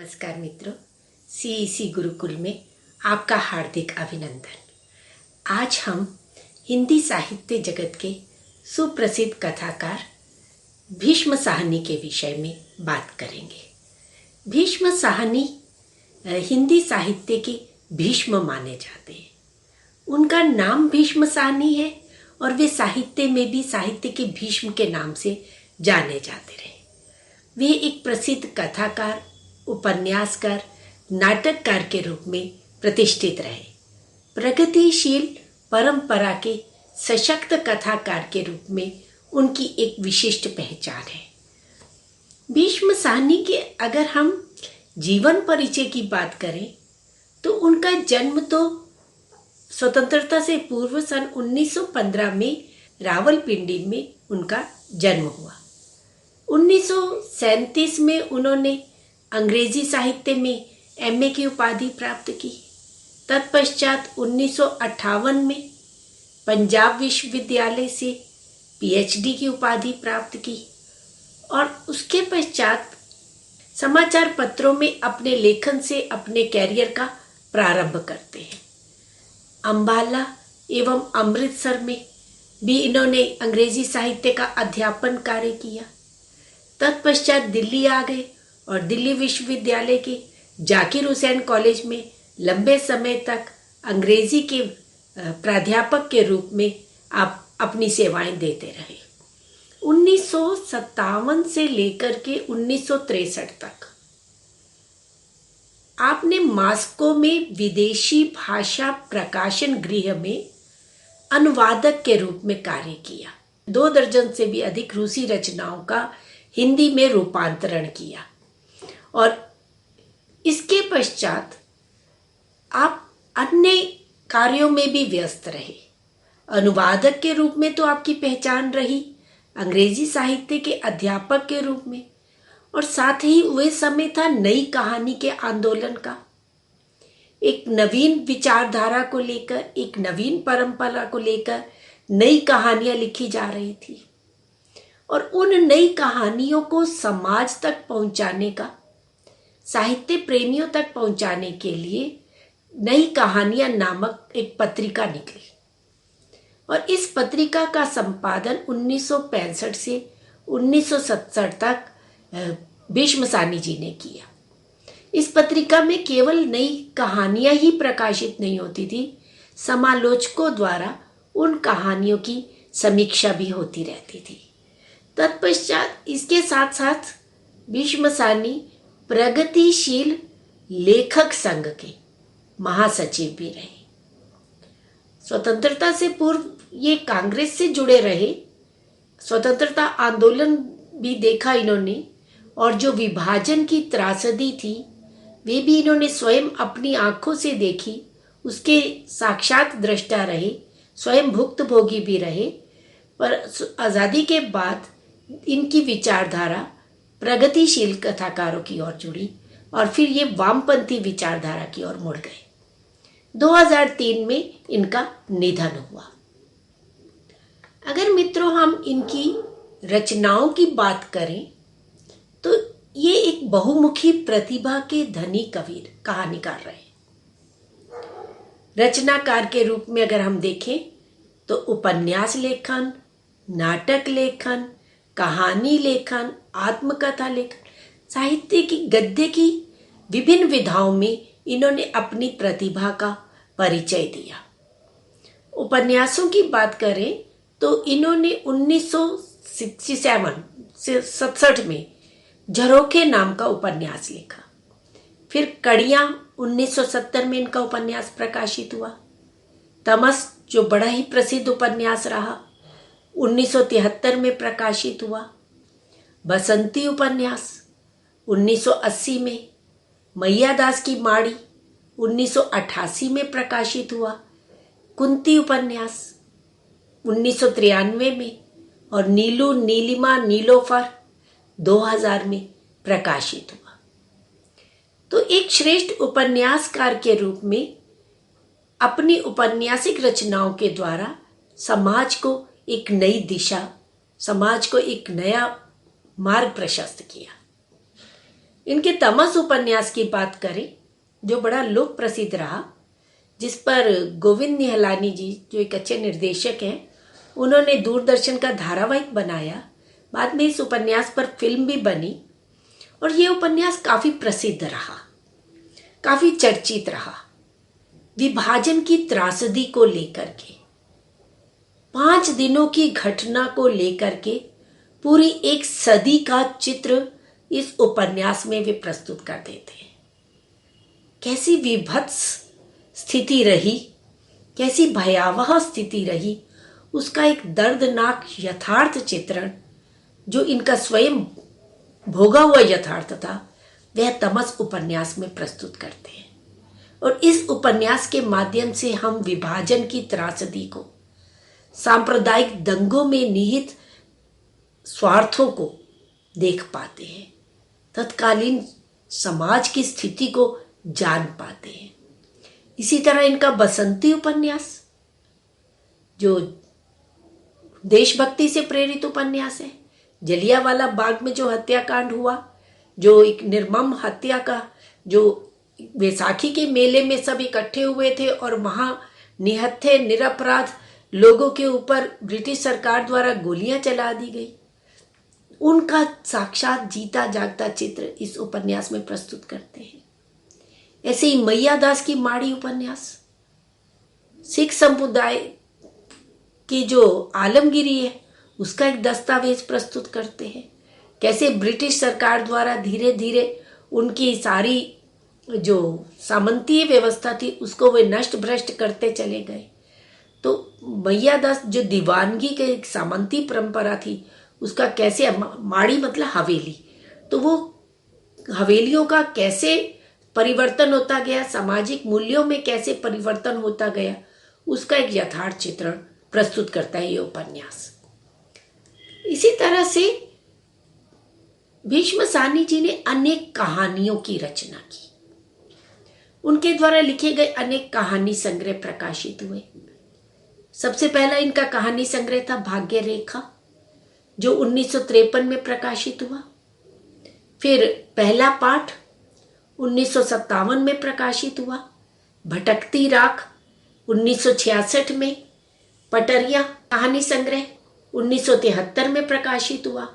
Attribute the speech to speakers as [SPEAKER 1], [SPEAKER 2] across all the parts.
[SPEAKER 1] नमस्कार मित्रों, सीईसी गुरुकुल में आपका हार्दिक अभिनंदन। आज हम हिंदी साहित्य जगत के सुप्रसिद्ध कथाकार भीष्म साहनी के विषय में बात करेंगे। भीष्म साहनी हिंदी साहित्य के भीष्म माने जाते हैं। उनका नाम भीष्म साहनी है और वे साहित्य में भी साहित्य के भीष्म के नाम से जाने जाते रहे। वे एक प्रसिद्ध कथाकार, उपन्यासकार, नाटककार के रूप में प्रतिष्ठित रहे। प्रगतिशील परंपरा के सशक्त कथाकार के रूप में उनकी एक विशिष्ट पहचान है। भीष्म साहनी के अगर हम जीवन परिचय की बात करें तो उनका जन्म तो स्वतंत्रता से पूर्व सन 1915 में रावलपिंडी में उनका जन्म हुआ। 1937 में उन्होंने अंग्रेजी साहित्य में एमए की उपाधि प्राप्त की। तत्पश्चात 1958 में पंजाब विश्वविद्यालय से पीएचडी की उपाधि प्राप्त की और उसके पश्चात समाचार पत्रों में अपने लेखन से अपने कैरियर का प्रारंभ करते हैं। अंबाला एवं अमृतसर में भी इन्होंने अंग्रेजी साहित्य का अध्यापन कार्य किया। तत्पश्चात दिल्ली आ गए और दिल्ली विश्वविद्यालय के जाकिर हुसैन कॉलेज में लंबे समय तक अंग्रेजी के प्राध्यापक के रूप में आप अपनी सेवाएं देते रहे। 1957 से लेकर के 1963 तक आपने मास्को में विदेशी भाषा प्रकाशन गृह में अनुवादक के रूप में कार्य किया। 2 दर्जन से भी अधिक रूसी रचनाओं का हिंदी में रूपांतरण किया और इसके पश्चात आप अन्य कार्यों में भी व्यस्त रहे। अनुवादक के रूप में तो आपकी पहचान रही, अंग्रेजी साहित्य के अध्यापक के रूप में, और साथ ही वह समय था नई कहानी के आंदोलन का। एक नवीन विचारधारा को लेकर, एक नवीन परंपरा को लेकर नई कहानियां लिखी जा रही थी और उन नई कहानियों को समाज तक पहुंचाने का, साहित्य प्रेमियों तक पहुंचाने के लिए नई कहानियां नामक एक पत्रिका निकली और इस पत्रिका का संपादन 1965 से 1970 तक भीष्म साहनी जी ने किया। इस पत्रिका में केवल नई कहानियां ही प्रकाशित नहीं होती थी, समालोचकों द्वारा उन कहानियों की समीक्षा भी होती रहती थी। तत्पश्चात इसके साथ साथ भीष्म साहनी प्रगतिशील लेखक संघ के महासचिव भी रहे। स्वतंत्रता से पूर्व ये कांग्रेस से जुड़े रहे, स्वतंत्रता आंदोलन भी देखा इन्होंने और जो विभाजन की त्रासदी थी वे भी इन्होंने स्वयं अपनी आंखों से देखी, उसके साक्षात दृष्टा रहे, स्वयं भुक्तभोगी भी रहे। पर आज़ादी के बाद इनकी विचारधारा प्रगतिशील कथाकारों की ओर जुड़ी और फिर ये वामपंथी विचारधारा की ओर मुड़ गए। 2003 में इनका निधन हुआ। अगर मित्रों हम इनकी रचनाओं की बात करें तो ये एक बहुमुखी प्रतिभा के धनी कहानीकार रहे। रचनाकार के रूप में अगर हम देखें तो उपन्यास लेखन, नाटक लेखन, कहानी लेखन, आत्मकथा लेखन, साहित्य की गद्य की विभिन्न विधाओं में इन्होंने अपनी प्रतिभा का परिचय दिया। उपन्यासों की बात करें तो इन्होंने 1967 में झरोखे नाम का उपन्यास लिखा। फिर कड़ियां 1970 में इनका उपन्यास प्रकाशित हुआ। तमस जो बड़ा ही प्रसिद्ध उपन्यास रहा 1973 में प्रकाशित हुआ। बसंती उपन्यास 1980 में, मैयादास की माड़ी 1988 में प्रकाशित हुआ। कुंती उपन्यास 1993 में और नीलू नीलिमा नीलोफर 2000 में प्रकाशित हुआ। तो एक श्रेष्ठ उपन्यासकार के रूप में अपनी उपन्यासिक रचनाओं के द्वारा समाज को एक नई दिशा, समाज को एक नया मार्ग प्रशस्त किया। इनके तमस उपन्यास की बात करें, जो बड़ा लोक प्रसिद्ध रहा, जिस पर गोविंद निहलानी जी, जो एक अच्छे निर्देशक हैं, उन्होंने दूरदर्शन का धारावाहिक बनाया। बाद में इस उपन्यास पर फिल्म भी बनी और ये उपन्यास काफी प्रसिद्ध रहा, काफी चर्चित रहा। विभाजन की त्रासदी को लेकर के, 5 दिनों की घटना को लेकर के पूरी एक सदी का चित्र इस उपन्यास में वे प्रस्तुत कर देते हैं। कैसी विभत्स स्थिति रही, कैसी भयावह स्थिति रही, उसका एक दर्दनाक यथार्थ चित्रण जो इनका स्वयं भोगा हुआ यथार्थ था, वह तमस उपन्यास में प्रस्तुत करते हैं। और इस उपन्यास के माध्यम से हम विभाजन की त्रासदी को, सांप्रदायिक दंगों में निहित स्वार्थों को देख पाते हैं, तत्कालीन समाज की स्थिति को जान पाते हैं। इसी तरह इनका बसंती उपन्यास, जो देशभक्ति से प्रेरित उपन्यास है, जलियांवाला बाग में जो हत्याकांड हुआ, जो एक निर्मम हत्या का, जो वैसाखी के मेले में सब इकट्ठे हुए थे और वहां निहत्थे निरपराध लोगों के ऊपर ब्रिटिश सरकार द्वारा गोलियां चला दी गई, उनका साक्षात जीता जागता चित्र इस उपन्यास में प्रस्तुत करते हैं। ऐसे ही मैया दास की माड़ी उपन्यास सिख समुदाय की जो आलमगिरी है उसका एक दस्तावेज प्रस्तुत करते हैं। कैसे ब्रिटिश सरकार द्वारा धीरे धीरे उनकी सारी जो सामंतीय व्यवस्था थी उसको वे नष्ट भ्रष्ट करते चले गए। तो मैया दास जो दीवानगी के एक सामंती परंपरा थी, उसका कैसे, माड़ी मतलब हवेली, तो वो हवेलियों का कैसे परिवर्तन होता गया, सामाजिक मूल्यों में कैसे परिवर्तन होता गया, उसका एक यथार्थ चित्रण प्रस्तुत करता है ये उपन्यास। इसी तरह से भीष्म साहनी जी ने अनेक कहानियों की रचना की। उनके द्वारा लिखे गए अनेक कहानी संग्रह प्रकाशित हुए। सबसे पहला इनका कहानी संग्रह था भाग्य रेखा, जो 1953 में प्रकाशित हुआ। फिर पहला पाठ 1957 में प्रकाशित हुआ। भटकती राख 1966 में। पटरिया कहानी संग्रह 1973 में प्रकाशित हुआ।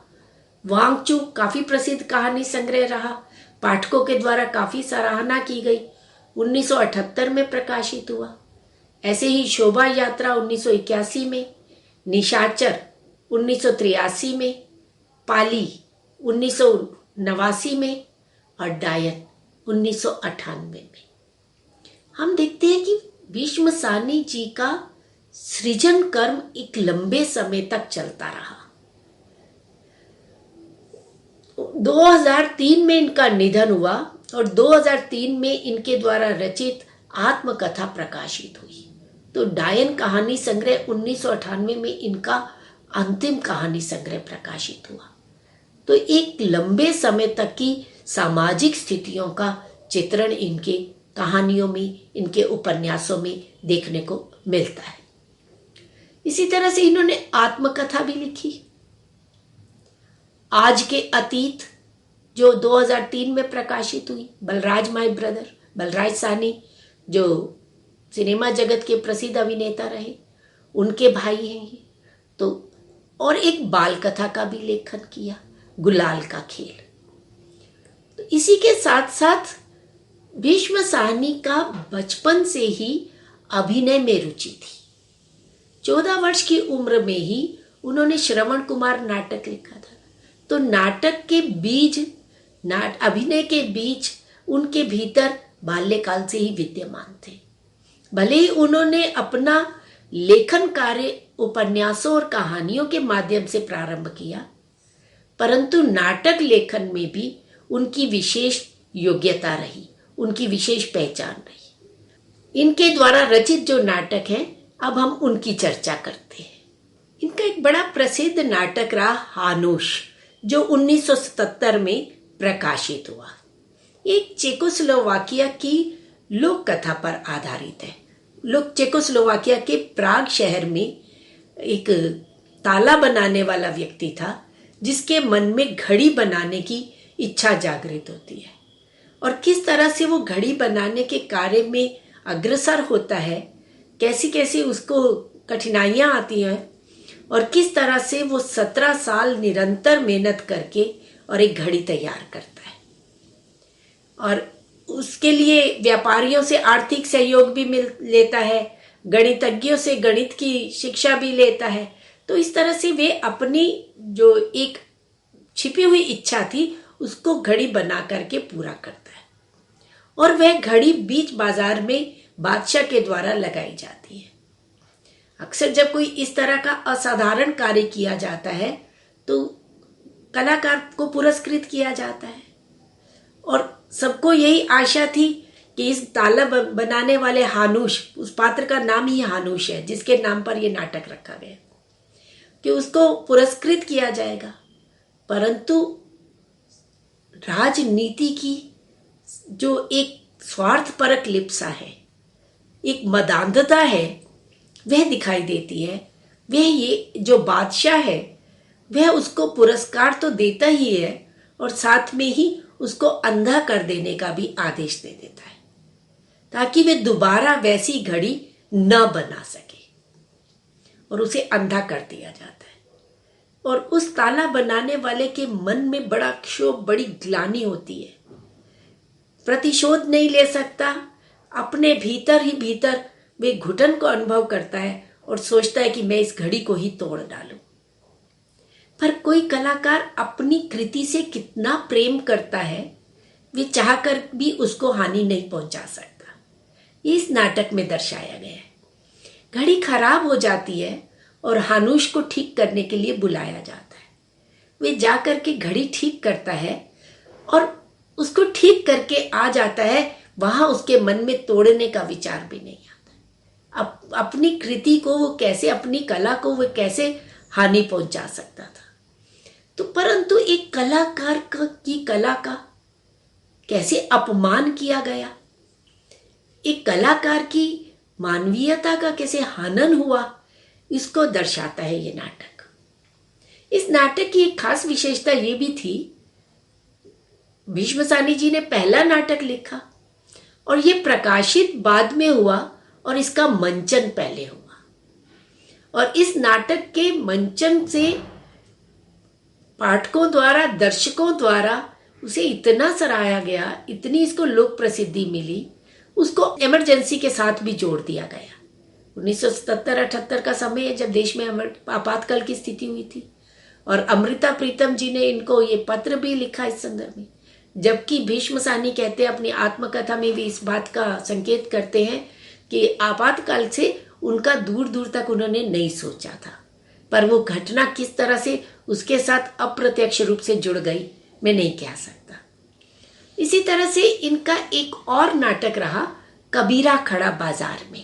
[SPEAKER 1] वांगचू काफी प्रसिद्ध कहानी संग्रह रहा, पाठकों के द्वारा काफी सराहना की गई, 1978 में प्रकाशित हुआ। ऐसे ही शोभा यात्रा 1981 में, निशाचर 1983 में, पाली 1989 में और डायन 1998 में। हम देखते हैं कि भीष्म साहनी जी का सृजन कर्म एक लंबे समय तक चलता रहा। 2003 में इनका निधन हुआ और 2003 में इनके द्वारा रचित आत्मकथा प्रकाशित हुई। तो डायन कहानी संग्रह 1998 में इनका अंतिम कहानी संग्रह प्रकाशित हुआ। तो एक लंबे समय तक की सामाजिक स्थितियों का चित्रण इनके कहानियों में, इनके उपन्यासों में देखने को मिलता है। इसी तरह से इन्होंने आत्मकथा भी लिखी। आज के अतीत, जो 2003 में प्रकाशित हुई। बलराज माई ब्रदर, बलराज साहनी जो सिनेमा जगत के प्रसिद्ध अभिनेता रहे, उनके भाई हैं ये। तो और एक बाल कथा का भी लेखन किया, गुलाल का खेल। तो इसी के साथ साथ भीष्म साहनी का बचपन से ही अभिनय में रुचि थी। 14 वर्ष की उम्र में ही उन्होंने श्रवण कुमार नाटक लिखा था। तो नाटक के बीज, अभिनय के बीज उनके भीतर बाल्यकाल से ही विद्यमान थे। भले ही उन्होंने अपना लेखन कार्य उपन्यासों और कहानियों के माध्यम से प्रारंभ किया, परंतु नाटक लेखन में भी उनकी विशेष योग्यता रही, उनकी विशेष पहचान रही। इनके द्वारा रचित जो नाटक हैं, अब हम उनकी चर्चा करते हैं। इनका एक बड़ा प्रसिद्ध नाटक रहा हानुश, जो 1977 में प्रकाशित हुआ। एक चेकोस्लोवाकिया की लोक कथा पर आधारित है। चेकोस्लोवाकिया के प्राग शहर में एक ताला बनाने वाला व्यक्ति था, जिसके मन में घड़ी बनाने की इच्छा जागृत होती है और किस तरह से वो घड़ी बनाने के कार्य में अग्रसर होता है, कैसी कैसी उसको कठिनाइयां आती हैं और किस तरह से वो 17 साल निरंतर मेहनत करके और एक घड़ी तैयार करता है और उसके लिए व्यापारियों से आर्थिक सहयोग भी मिल लेता है, गणितज्ञों से गणित की शिक्षा भी लेता है। तो इस तरह से वे अपनी जो एक छिपी हुई इच्छा थी उसको घड़ी बना करके पूरा करता है और वह घड़ी बीच बाजार में बादशाह के द्वारा लगाई जाती है। अक्सर जब कोई इस तरह का असाधारण कार्य किया जाता है तो कलाकार को पुरस्कृत किया जाता है और सबको यही आशा थी कि इस ताला बनाने वाले हानुश, उस पात्र का नाम ही हानुश है जिसके नाम पर यह नाटक रखा गया, कि उसको पुरस्कृत किया जाएगा। परंतु राजनीति की जो एक स्वार्थपरक लिप्सा है, एक मदांधता है, वह दिखाई देती है। वह ये जो बादशाह है वह उसको पुरस्कार तो देता ही है और साथ में ही उसको अंधा कर देने का भी आदेश दे देता है ताकि वे दोबारा वैसी घड़ी न बना सके और उसे अंधा कर दिया जाता है। और उस ताला बनाने वाले के मन में बड़ा क्षोभ, बड़ी ग्लानि होती है, प्रतिशोध नहीं ले सकता, अपने भीतर ही भीतर वे घुटन को अनुभव करता है और सोचता है कि मैं इस घड़ी को ही तोड़ डालूं। पर कोई कलाकार अपनी कृति से कितना प्रेम करता है, वे चाहकर भी उसको हानि नहीं पहुंचा सकता। इस नाटक में दर्शाया गया है। घड़ी खराब हो जाती है और हानुश को ठीक करने के लिए बुलाया जाता है। वे जाकर के घड़ी ठीक करता है और उसको ठीक करके आ जाता है। वहां उसके मन में तोड़ने का विचार भी नहीं आता। अपनी कृति को वो कैसे, अपनी कला को वो कैसे हानि पहुंचा सकता था। तो परंतु एक कलाकार की कला का कैसे अपमान किया गया, एक कलाकार की मानवीयता का कैसे हनन हुआ, इसको दर्शाता है ये नाटक। इस नाटक की एक खास विशेषता ये भी थी, भीष्म सानी जी ने पहला नाटक लिखा और ये प्रकाशित बाद में हुआ और इसका मंचन पहले हुआ और इस नाटक के मंचन से पाठकों द्वारा, दर्शकों द्वारा उसे इतना सराहा गया, इतनी इसको लोक प्रसिद्धि मिली, उसको इमरजेंसी के साथ भी जोड़ दिया गया। 1977-78 का समय है जब देश में आपातकाल की स्थिति हुई थी और अमृता प्रीतम जी ने इनको ये पत्र भी लिखा इस संदर्भ में। जबकि भीष्म सानी कहते हैं अपनी आत्मकथा में भी इस बात का संकेत करते हैं कि आपातकाल से उनका दूर दूर तक उन्होंने नहीं सोचा था, पर वो घटना किस तरह से उसके साथ अप्रत्यक्ष रूप से जुड़ गई मैं नहीं कह सकता। इसी तरह से इनका एक और नाटक रहा कबीरा खड़ा बाजार में,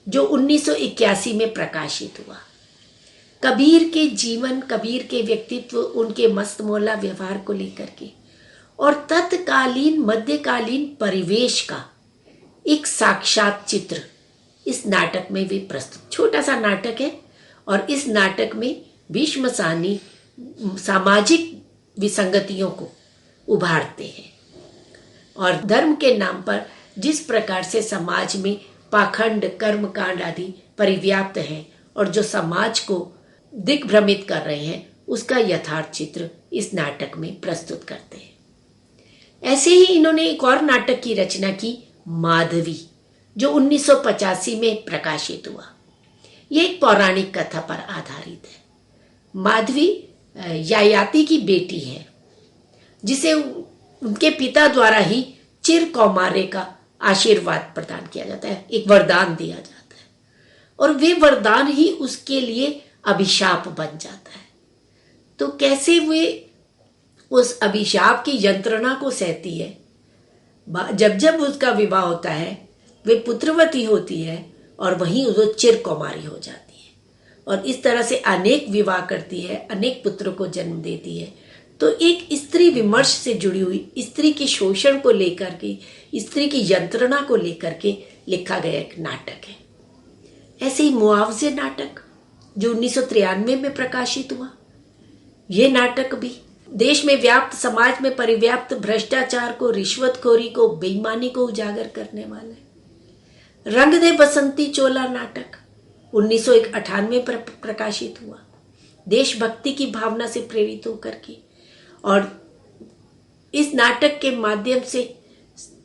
[SPEAKER 1] जो 1981 में प्रकाशित हुआ। कबीर के जीवन, कबीर के व्यक्तित्व, उनके मस्तमौला व्यवहार को लेकर के और तत्कालीन मध्यकालीन परिवेश का एक साक्षात चित्र इस नाटक में भी प्रस्तुत। छोटा सा नाटक है और इस नाटक में भीष्म सानी सामाजिक विसंगतियों को उभारते हैं और धर्म के नाम पर जिस प्रकार से समाज में पाखंड, कर्मकांड आदि परिव्याप्त हैं और जो समाज को दिग्भ्रमित कर रहे हैं, उसका यथार्थ चित्र इस नाटक में प्रस्तुत करते हैं। ऐसे ही इन्होंने एक और नाटक की रचना की, माधवी, जो 1985 में प्रकाशित हुआ। यह एक पौराणिक कथा पर आधारित है। माधवी यायाति की बेटी है जिसे उनके पिता द्वारा ही चिर कौमार्य का आशीर्वाद प्रदान किया जाता है, एक वरदान दिया जाता है और वे वरदान ही उसके लिए अभिशाप बन जाता है। तो कैसे वे उस अभिशाप की यंत्रणा को सहती है। जब जब उसका विवाह होता है वे पुत्रवती होती है और वहीं वो चिर कौमारी हो जाती है और इस तरह से अनेक विवाह करती है, अनेक पुत्रों को जन्म देती है। तो एक स्त्री विमर्श से जुड़ी हुई, स्त्री के शोषण को लेकर के, स्त्री की यंत्रणा को लेकर के लिखा गया एक नाटक है। ऐसे ही मुआवजे नाटक जो 1993 में प्रकाशित हुआ, ये नाटक भी देश में व्याप्त समाज में परिव्याप्त भ्रष्टाचार को, रिश्वतखोरी को, बेईमानी को उजागर करने वाला है। रंग दे बसंती चोला नाटक 1998 में प्रकाशित हुआ, देशभक्ति की भावना से प्रेरित होकर के, और इस नाटक के माध्यम से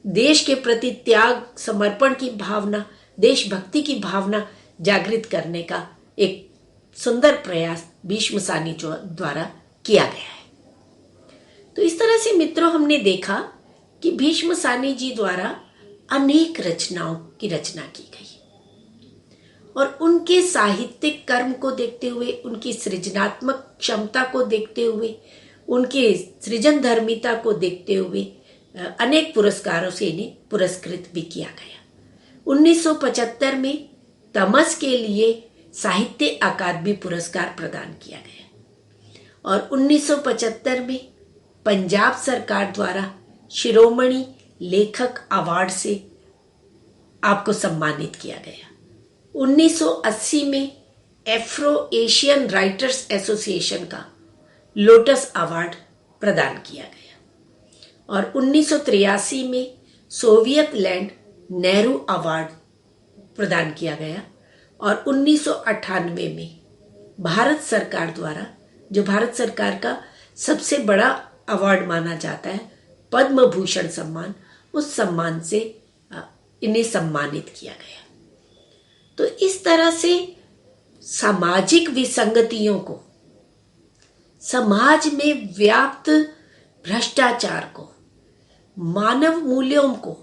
[SPEAKER 1] देश के प्रति त्याग, समर्पण की भावना, देशभक्ति की भावना जागृत करने का एक सुंदर प्रयास भीष्म सानी द्वारा किया गया है। तो इस तरह से मित्रों हमने देखा कि भीष्म सानी जी द्वारा अनेक रचनाओं की रचना की गई और उनके साहित्यिक कर्म को देखते हुए, उनकी सृजनात्मक क्षमता को देखते हुए, उनके सृजन धर्मिता को देखते हुए अनेक पुरस्कारों से इन्हें पुरस्कृत भी किया गया। 1975 में तमस के लिए साहित्य अकादमी पुरस्कार प्रदान किया गया और 1975 में पंजाब सरकार द्वारा शिरोमणि लेखक अवार्ड से आपको सम्मानित किया गया। 1980 में एफ्रो एशियन राइटर्स एसोसिएशन का लोटस अवार्ड प्रदान किया गया और 1983 में सोवियत लैंड नेहरू अवार्ड प्रदान किया गया और 1998 में भारत सरकार द्वारा, जो भारत सरकार का सबसे बड़ा अवार्ड माना जाता है, पद्म भूषण सम्मान, उस सम्मान से इन्हें सम्मानित किया गया। तो इस तरह से सामाजिक विसंगतियों को, समाज में व्याप्त भ्रष्टाचार को, मानव मूल्यों को,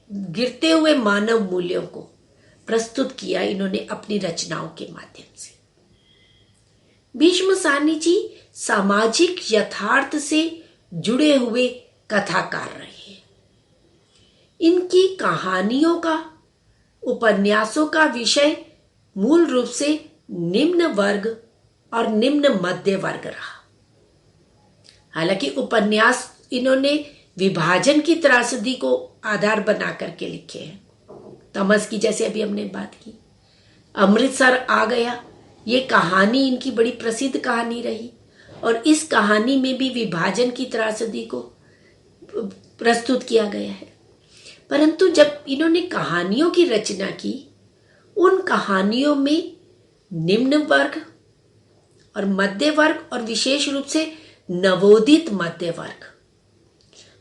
[SPEAKER 1] गिरते हुए मानव मूल्यों को प्रस्तुत किया इन्होंने अपनी रचनाओं के माध्यम से। भीष्म सानी जी सामाजिक यथार्थ से जुड़े हुए कथाकार रहे हैं। इनकी कहानियों का, उपन्यासों का विषय मूल रूप से निम्न वर्ग और निम्न मध्य वर्ग रहा। हालांकि उपन्यास इन्होंने विभाजन की त्रासदी को आधार बना करके लिखे हैं। तमस की जैसे अभी हमने बात की, अमृतसर आ गया, ये कहानी इनकी बड़ी प्रसिद्ध कहानी रही और इस कहानी में भी विभाजन की त्रासदी को प्रस्तुत किया गया है। परंतु जब इन्होंने कहानियों की रचना की, उन कहानियों में निम्न वर्ग और मध्य वर्ग और विशेष रूप से नवोदित मध्य वर्ग,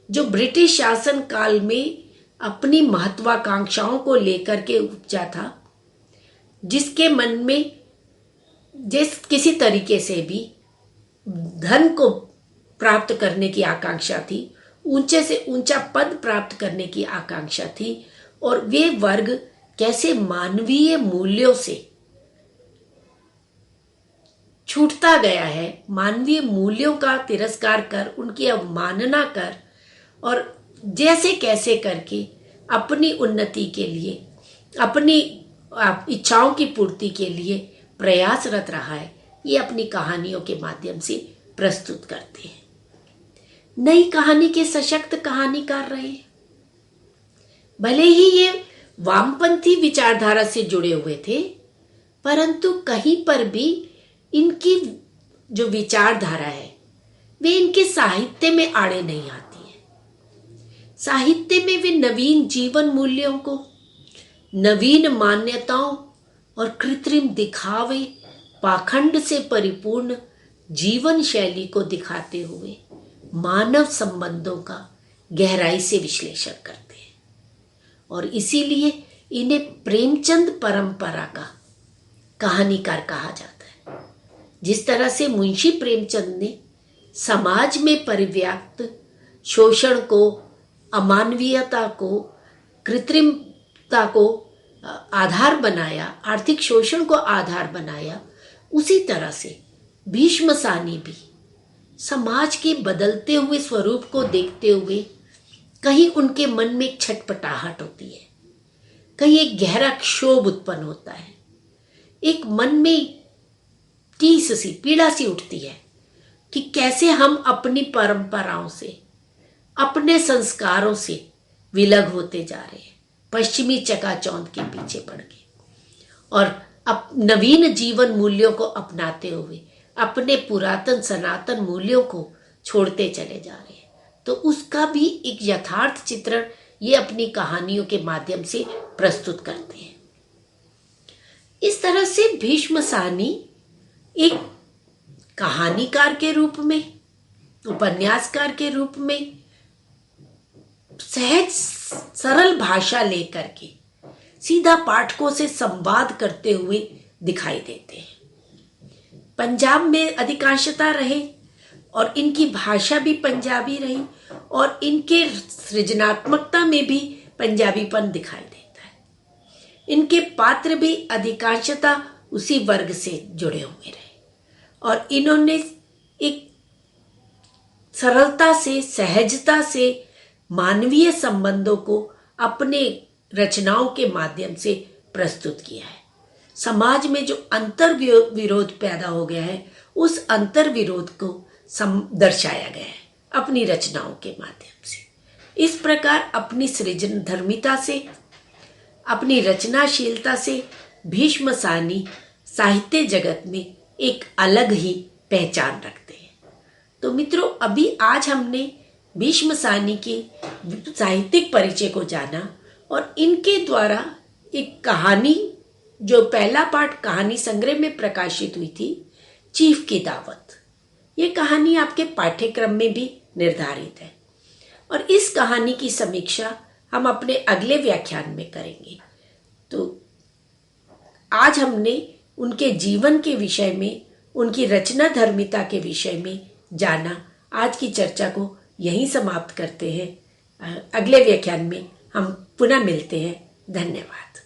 [SPEAKER 1] जो ब्रिटिश शासन काल में अपनी महत्वाकांक्षाओं को लेकर के उपजा था, जिसके मन में जिस किसी तरीके से भी धन को प्राप्त करने की आकांक्षा थी, ऊंचे से ऊंचा पद प्राप्त करने की आकांक्षा थी, और वे वर्ग कैसे मानवीय मूल्यों से छूटता गया है, मानवीय मूल्यों का तिरस्कार कर, उनकी अवमानना कर और जैसे कैसे करके अपनी उन्नति के लिए, अपनी इच्छाओं की पूर्ति के लिए प्रयासरत रहा है, ये अपनी कहानियों के माध्यम से प्रस्तुत करते हैं। नई कहानी के सशक्त कहानीकार रहे। भले ही ये वामपंथी विचारधारा से जुड़े हुए थे, परंतु कहीं पर भी इनकी जो विचारधारा है वे इनके साहित्य में आड़े नहीं आती है। साहित्य में वे नवीन जीवन मूल्यों को, नवीन मान्यताओं और कृत्रिम दिखावे, पाखंड से परिपूर्ण जीवन शैली को दिखाते हुए मानव संबंधों का गहराई से विश्लेषण करते हैं और इसीलिए इन्हें प्रेमचंद परंपरा का कहानीकार कहा जाता है। जिस तरह से मुंशी प्रेमचंद ने समाज में परिव्याप्त शोषण को, अमानवीयता को, कृत्रिमता को आधार बनाया, आर्थिक शोषण को आधार बनाया, उसी तरह से भीष्म सानी भी समाज के बदलते हुए स्वरूप को देखते हुए कहीं उनके मन में एक छटपटाहट होती है, कहीं एक गहरा क्षोभ उत्पन्न होता है, एक मन में टीस सी, पीड़ा सी उठती है कि कैसे हम अपनी परंपराओं से, अपने संस्कारों से विलग होते जा रहे हैं, पश्चिमी चकाचौंध के पीछे पड़ के, और अब नवीन जीवन मूल्यों को अपनाते हुए अपने पुरातन सनातन मूल्यों को छोड़ते चले जा रहे हैं। तो उसका भी एक यथार्थ चित्रण ये अपनी कहानियों के माध्यम से प्रस्तुत करते हैं। इस तरह से भीष्म साहनी एक कहानीकार के रूप में, उपन्यासकार के रूप में सहज सरल भाषा लेकर के सीधा पाठकों से संवाद करते हुए दिखाई देते हैं। पंजाब में अधिकांशता रहे और इनकी भाषा भी पंजाबी रही और इनके सृजनात्मकता में भी पंजाबीपन दिखाई देता है। इनके पात्र भी अधिकांशता उसी वर्ग से जुड़े हुए रहे और इन्होंने एक सरलता से, सहजता से मानवीय संबंधों को अपने रचनाओं के माध्यम से प्रस्तुत किया है। समाज में जो अंतर विरोध पैदा हो गया है, उस अंतर विरोध को दर्शाया गया है अपनी रचनाओं के माध्यम से। इस प्रकार अपनी सृजन धर्मिता से, अपनी रचनाशीलता से भीष्म साहनी साहित्य जगत में एक अलग ही पहचान रखते हैं। तो मित्रों, अभी आज हमने भीष्म साहनी के साहित्यिक परिचय को जाना और इनके द्वारा एक कहानी, जो पहला पाठ कहानी संग्रह में प्रकाशित हुई थी, चीफ की दावत, ये कहानी आपके पाठ्यक्रम में भी निर्धारित है और इस कहानी की समीक्षा हम अपने अगले व्याख्यान में करेंगे। तो आज हमने उनके जीवन के विषय में, उनकी रचना धर्मिता के विषय में जाना। आज की चर्चा को यहीं समाप्त करते हैं। अगले व्याख्यान में हम पुनः मिलते हैं। धन्यवाद।